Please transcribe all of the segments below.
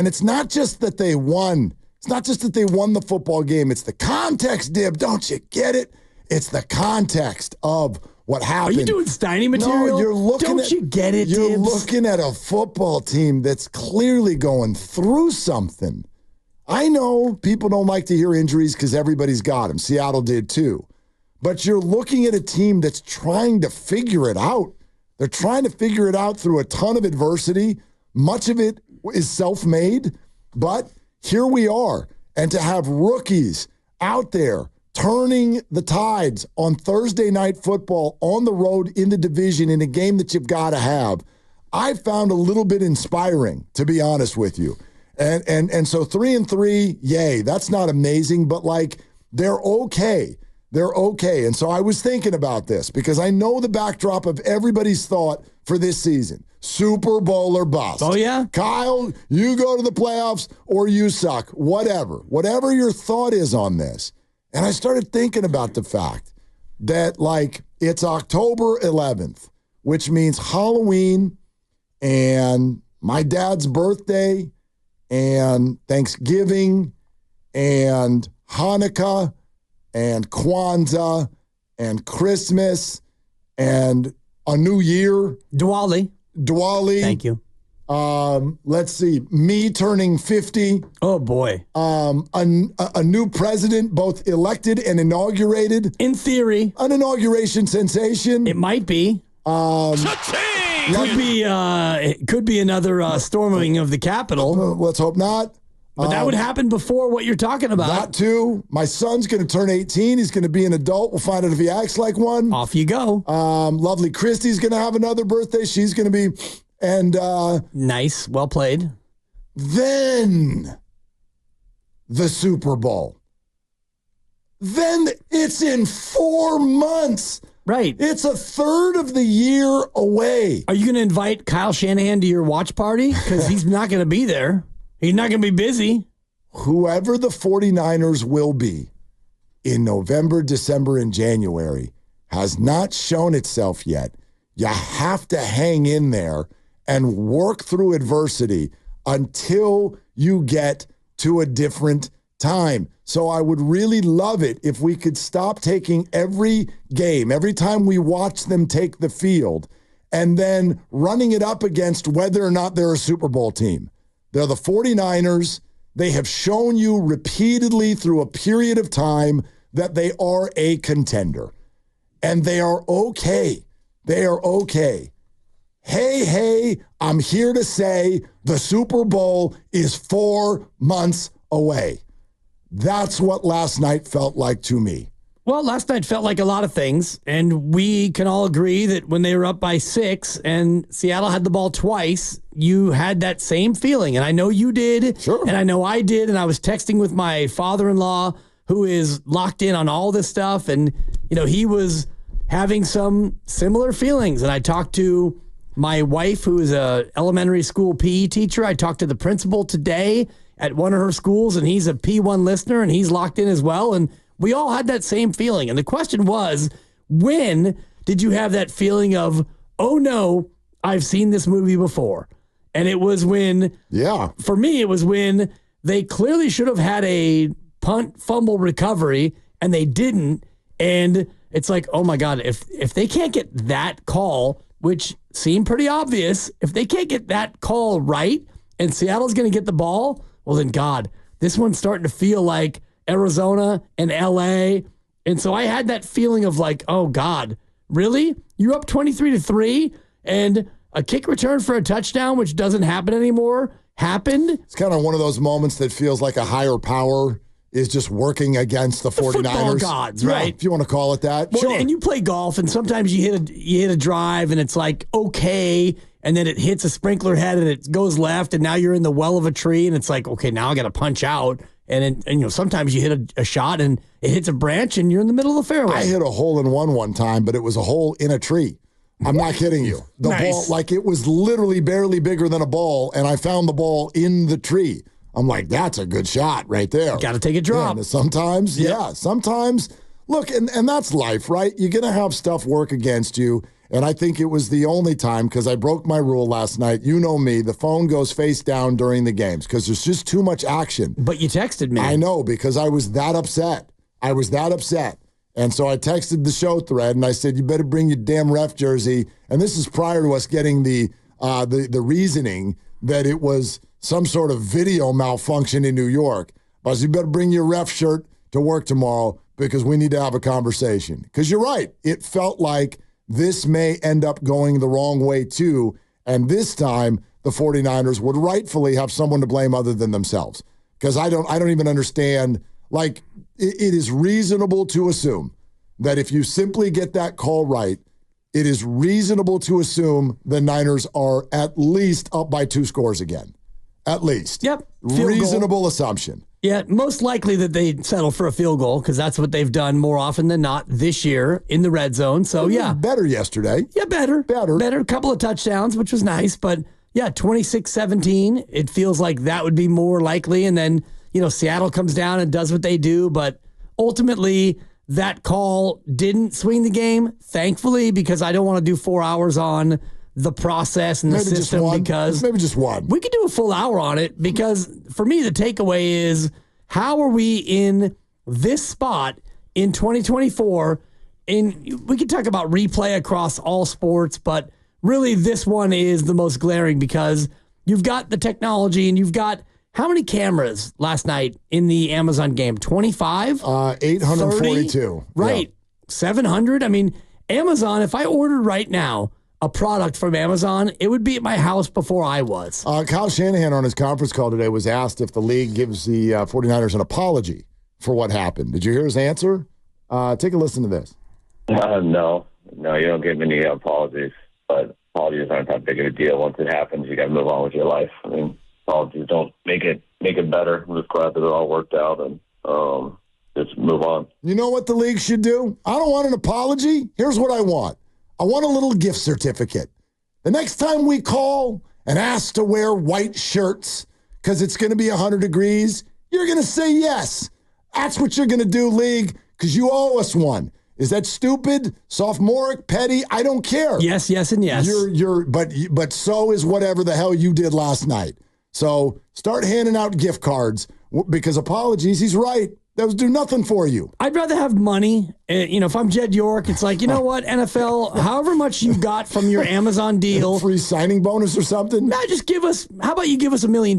And it's not just that they won. It's not just that they won the football game. It's the context, Dib. Don't you get it? It's the context of what happened. Are you doing Steiny material? No, you're looking Don't you get it, You're Dibs? looking at a football team that's clearly going through something. I know people don't like to hear injuries because everybody's got them. Seattle did too. But you're looking at a team that's trying to figure it out. They're trying to figure it out through a ton of adversity. Much of it is self-made, but here we are. And to have rookies out there turning the tides on Thursday night football on the road in the division in a game that you've got to have, I found a little bit inspiring, to be honest with you. And so 3-3, yay, that's not amazing, but like they're okay. They're okay. And so I was thinking about this because I know the backdrop of everybody's thought for this season. Super Bowl or bust. Oh, yeah? Kyle, you go to the playoffs or you suck. Whatever your thought is on this. And I started thinking about the fact that, like, it's October 11th, which means Halloween and my dad's birthday and Thanksgiving and Hanukkah and Kwanzaa and Christmas and a new year. Diwali. Thank you. Let's see. Me turning 50. Oh, boy. A new president, both elected and inaugurated. In theory. An inauguration sensation. It might be. It could be another storming of the Capitol. Let's hope not. But that would happen before what you're talking about. That too. My son's going to turn 18. He's going to be an adult. We'll find out if he acts like one. Off you go. Lovely Christy's going to have another birthday. She's going to be... And nice. Well played. Then the Super Bowl. Then it's in 4 months. Right. It's a third of the year away. Are you going to invite Kyle Shanahan to your watch party? Because he's not going to be there. He's not going to be busy. Whoever the 49ers will be in November, December, and January has not shown itself yet. You have to hang in there and work through adversity until you get to a different time. So I would really love it if we could stop taking every game, every time we watch them take the field, and then running it up against whether or not they're a Super Bowl team. They're the 49ers. They have shown you repeatedly through a period of time that they are a contender. And they are okay. They are okay. Hey, I'm here to say the Super Bowl is 4 months away. That's what last night felt like to me. Well, last night felt like a lot of things, and we can all agree that when they were up by 6 and Seattle had the ball twice, you had that same feeling. And I know you did, sure. And I know I did, and I was texting with my father-in-law who is locked in on all this stuff, and he was having some similar feelings. And I talked to my wife, who is a elementary school PE teacher. I talked to the principal today at one of her schools, and he's a P1 listener, and he's locked in as well. And we all had that same feeling. And the question was, when did you have that feeling of, oh no, I've seen this movie before? And it was when, for me, it was when they clearly should have had a punt fumble recovery, and they didn't. And it's like, oh my God, if they can't get that call, which seemed pretty obvious, if they can't get that call right and Seattle's going to get the ball, well then God, this one's starting to feel like Arizona and LA. And so I had that feeling of like, oh God, really? You're up 23-3 and a kick return for a touchdown, which doesn't happen anymore, happened? It's kind of one of those moments that feels like a higher power is just working against the 49ers. Football gods, right? Yeah, if you want to call it that. Well, sure. And you play golf, and sometimes you hit a drive, and it's like, okay, and then it hits a sprinkler head, and it goes left, and now you're in the well of a tree, and it's like, okay, now I got to punch out. And sometimes you hit a shot, and it hits a branch, and you're in the middle of the fairway. I hit a hole-in-one one time, but it was a hole in a tree. I'm not kidding you. The ball, like it was literally barely bigger than a ball, and I found the ball in the tree. I'm like, that's a good shot right there. Got to take a drop. Yeah, sometimes, sometimes. Look, and that's life, right? You're going to have stuff work against you, And I think it was the only time, because I broke my rule last night. You know me, the phone goes face down during the games because there's just too much action. But you texted me. I know, because I was that upset. And so I texted the show thread, and I said, you better bring your damn ref jersey. And this is prior to us getting the reasoning that it was some sort of video malfunction in New York. But I said, you better bring your ref shirt to work tomorrow because we need to have a conversation. Because you're right. It felt like this may end up going the wrong way too. And this time, the 49ers would rightfully have someone to blame other than themselves. Because I don't even understand. Like, it is reasonable to assume that if you simply get that call right, it is reasonable to assume the Niners are at least up by 2 scores again. At least. Yep. Reasonable assumption. Yeah, most likely that they settle for a field goal because that's what they've done more often than not this year in the red zone. So, yeah. Better yesterday. Yeah, better. A couple of touchdowns, which was nice. But, yeah, 26-17, it feels like that would be more likely. And then, Seattle comes down and does what they do. But ultimately, that call didn't swing the game, thankfully, because I don't want to do 4 hours on the process and the maybe system because maybe just one. We could do a full hour on it because for me, the takeaway is how are we in this spot in 2024? We could talk about replay across all sports, but really this one is the most glaring because you've got the technology and you've got how many cameras last night in the Amazon game? 25? 842. 30? Right. Yeah. 700. I mean, Amazon, if I ordered right now a product from Amazon, it would be at my house before I was. Kyle Shanahan on his conference call today was asked if the league gives the 49ers an apology for what happened. Did you hear his answer? Take a listen to this. No, you don't give any apologies, but apologies aren't that big of a deal. Once it happens, you got to move on with your life. I mean, apologies don't make it better. I'm just glad that it all worked out and just move on. You know what the league should do? I don't want an apology. Here's what I want. I want a little gift certificate. The next time we call and ask to wear white shirts because it's going to be 100 degrees, you're going to say yes. That's what you're going to do, league, because you owe us one. Is that stupid, sophomoric, petty? I don't care. Yes, and yes. But so is whatever the hell you did last night. So start handing out gift cards because apologies, he's right. Those do nothing for you. I'd rather have money. If I'm Jed York, it's like, you know what, NFL, however much you got from your Amazon deal. Free signing bonus or something? No, how about you give us $1 million?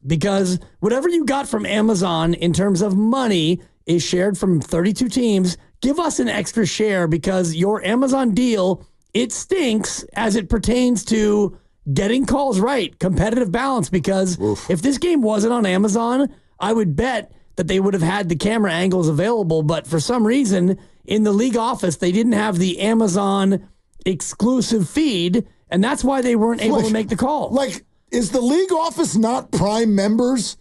Because whatever you got from Amazon in terms of money is shared from 32 teams. Give us an extra share because your Amazon deal, it stinks as it pertains to getting calls right, competitive balance. Because if this game wasn't on Amazon, I would bet that they would have had the camera angles available, but for some reason in the league office, they didn't have the Amazon exclusive feed, and that's why they weren't able to make the call. Like, is the league office not Prime members?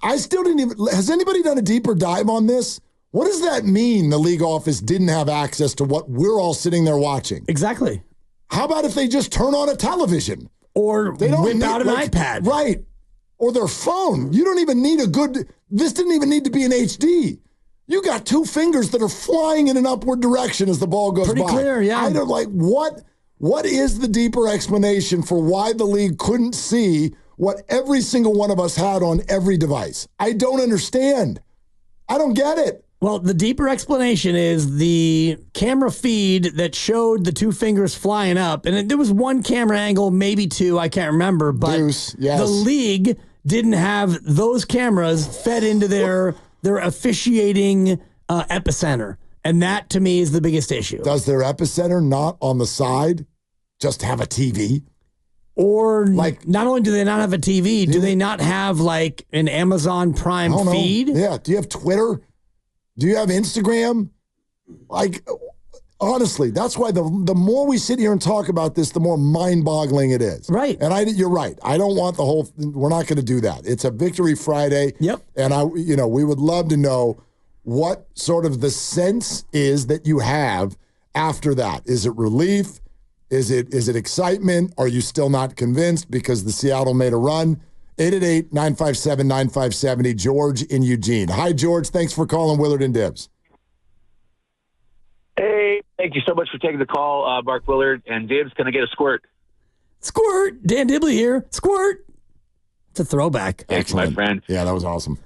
I still didn't even, has anybody done a deeper dive on this? What does that mean the league office didn't have access to what we're all sitting there watching? Exactly. How about if they just turn on a television? Or they don't whip out an iPad. Right. Or their phone. You don't even need this didn't even need to be in HD. You got 2 fingers that are flying in an upward direction as the ball goes by. Pretty clear, yeah. I don't what is the deeper explanation for why the league couldn't see what every single one of us had on every device? I don't understand. I don't get it. Well, the deeper explanation is the camera feed that showed the 2 fingers flying up. And there was one camera angle, maybe 2, I can't remember. But Deuce, yes. The league didn't have those cameras fed into their officiating epicenter. And that, to me, is the biggest issue. Does their epicenter not on the side just have a TV? Or not only do they not have a TV, do they not have like an Amazon Prime feed? Yeah. Do you have Twitter? Do you have Instagram? Like, honestly, that's why the more we sit here and talk about this, the more mind-boggling it is. Right. And you're right. I don't want the whole we're not going to do that. It's a Victory Friday. Yep. And we would love to know what sort of the sense is that you have after that. Is it relief? Is it excitement? Are you still not convinced because the Seattle made a run? 888-957-9570, George in Eugene. Hi, George. Thanks for calling Willard and Dibs. Hey, Thank you so much for taking the call, Mark Willard and Dibs. Can I get a squirt? Squirt. Dan Dibley here. Squirt. It's a throwback. Thanks, my friend. Yeah, that was awesome.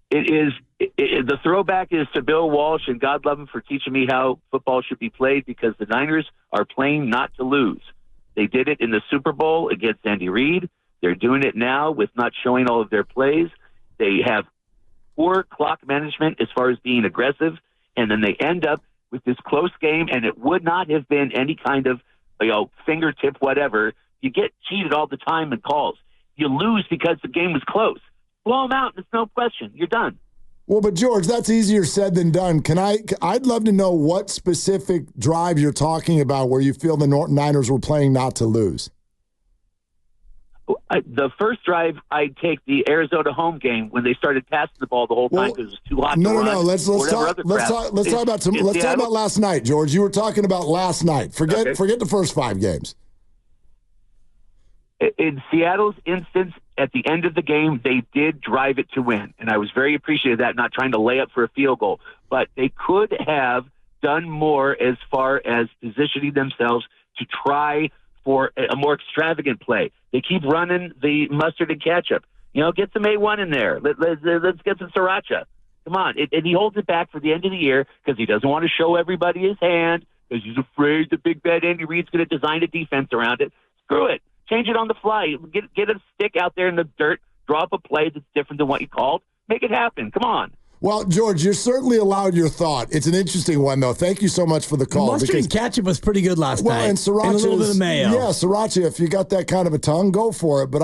The throwback is to Bill Walsh, and God love him for teaching me how football should be played, because the Niners are playing not to lose. They did it in the Super Bowl against Andy Reid. They're doing it now with not showing all of their plays. They have poor clock management as far as being aggressive, and then they end up with this close game, and it would not have been any kind of fingertip whatever. You get cheated all the time in calls. You lose because the game was close. Blow them out, it's no question. You're done. Well, but George, that's easier said than done. I'd love to know what specific drive you're talking about where you feel the Niners were playing not to lose. The first drive, I'd take the Arizona home game when they started passing the ball the whole time because it was too hot. No. Let's talk about last night, George. You were talking about last night. Forget the first 5 games. In Seattle's instance, at the end of the game, they did drive it to win, and I was very appreciative of that, not trying to lay up for a field goal. But they could have done more as far as positioning themselves to try for a more extravagant play. They keep running the mustard and ketchup. Get some A1 in there. Let's get some sriracha. Come on. And he holds it back for the end of the year because he doesn't want to show everybody his hand because he's afraid the big bad Andy Reid's going to design a defense around it. Screw it. Change it on the fly. Get a stick out there in the dirt. Draw up a play that's different than what you called. Make it happen. Come on. Well, George, you're certainly allowed your thought. It's an interesting one, though. Thank you so much for the call. Mustard and ketchup was pretty good last night. And sriracha, and a little bit of mayo. Yeah, sriracha. If you got that kind of a tongue, go for it. But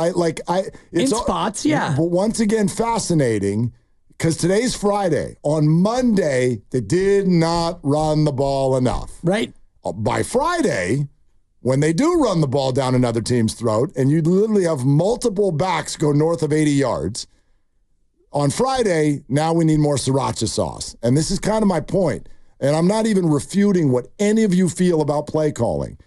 in spots, yeah. But once again, fascinating because today's Friday. On Monday, they did not run the ball enough. Right. By Friday, when they do run the ball down another team's throat, and you literally have multiple backs go north of 80 yards. On Friday, now we need more sriracha sauce. And this is kind of my point. And I'm not even refuting what any of you feel about play calling.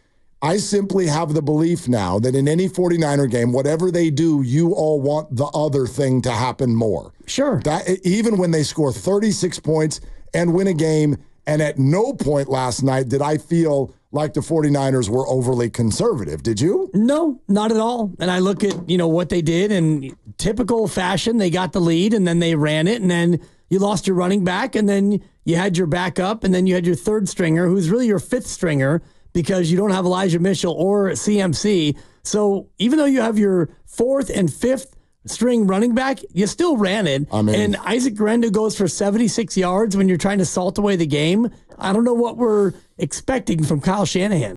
I simply have the belief now that in any 49er game, whatever they do, you all want the other thing to happen more. Sure. That even when they score 36 points and win a game, and at no point last night did I feel like the 49ers were overly conservative. Did you? No, not at all. And I look at, what they did in typical fashion. They got the lead and then they ran it, and then you lost your running back, and then you had your backup, and then you had your third stringer, who's really your fifth stringer because you don't have Elijah Mitchell or CMC. So even though you have your fourth and fifth string running back, you still ran it. And Isaac Guerendo goes for 76 yards when you're trying to salt away the game. I don't know what we're expecting from Kyle Shanahan.